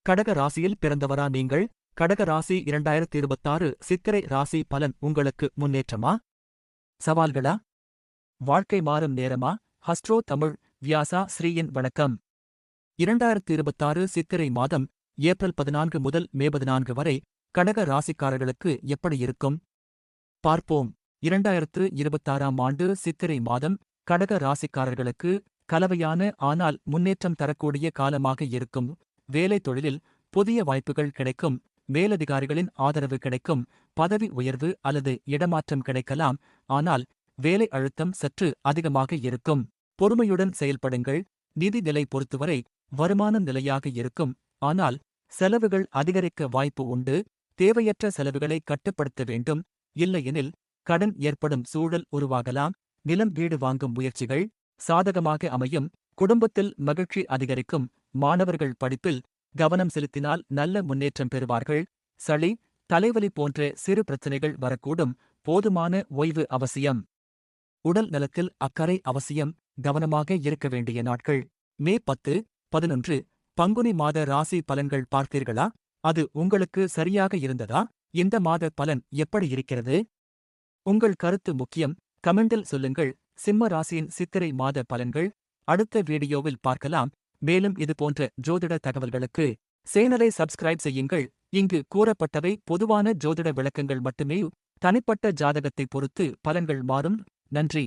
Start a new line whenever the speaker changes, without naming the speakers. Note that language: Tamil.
கடக ராசியில் பிறந்தவரா நீங்கள்? கடக ராசி 2026 சித்திரை ராசி பலன் உங்களுக்கு முன்னேற்றமா? சவால்களா? வாழ்க்கை மாறும் நேரமா? ஹஸ்ட்ரோ தமிழ் வியாசா ஸ்ரீயின் வணக்கம். 2026 சித்திரை மாதம் ஏப்ரல் 14 முதல் மே 14 வரை கடக ராசிக்காரர்களுக்கு எப்படி இருக்கும்? பார்ப்போம். 2026ஆம் ஆண்டு சித்திரை மாதம் கடக ராசிக்காரர்களுக்கு கலவையான ஆனால் முன்னேற்றம் தரக்கூடிய காலமாக இருக்கும். வேலை தொழிலில் புதிய வாய்ப்புகள் கிடைக்கும், மேலதிகாரிகளின் ஆதரவு கிடைக்கும், பதவி உயர்வு அல்லது இடமாற்றம் கிடைக்கலாம். ஆனால் வேலை அழுத்தம் சற்று அதிகமாக இருக்கும். பொறுமையுடன் செயல்படுங்கள். நிதி நிலை பொறுத்தவரை வருமானம் நிலையாக இருக்கும், ஆனால் செலவுகள் அதிகரிக்க வாய்ப்பு உண்டு. தேவையற்ற செலவுகளை கட்டுப்படுத்த வேண்டும், இல்லையெனில் கடன் ஏற்படும் சூழல் உருவாகலாம். நிலம் வீடு வாங்கும் முயற்சிகள் சாதகமாக அமையும். குடும்பத்தில் மகிழ்ச்சி அதிகரிக்கும். மாணவர்கள் படிப்பில் கவனம் செலுத்தினால் நல்ல முன்னேற்றம் பெறுவார்கள். சளி, தலைவலி போன்ற சிறு பிரச்சனைகள் வரக்கூடும். போதுமான ஓய்வு அவசியம். உடல் நலத்தில் அக்கறை அவசியம். கவனமாக இருக்க வேண்டிய நாட்கள். மே 10, 11 பங்குனி மாத ராசி பலன்கள் பார்த்தீர்களா? அது உங்களுக்கு சரியாக இருந்ததா? இந்த மாத பலன் எப்படி இருக்கிறது? உங்கள் கருத்து முக்கியம். கமெண்டில் சொல்லுங்கள். சிம்ம ராசியின் சித்திரை மாத பலன்கள் அடுத்த வீடியோவில் பார்க்கலாம். மேலும் இதுபோன்ற ஜோதிட தகவல்களுக்கு சேனலை சப்ஸ்கிரைப் செய்யுங்கள். இங்கு கூறப்பட்டவை பொதுவான ஜோதிட விளக்கங்கள் மட்டுமே. தனிப்பட்ட ஜாதகத்தை பொறுத்து பலன்கள் மாறும். நன்றி.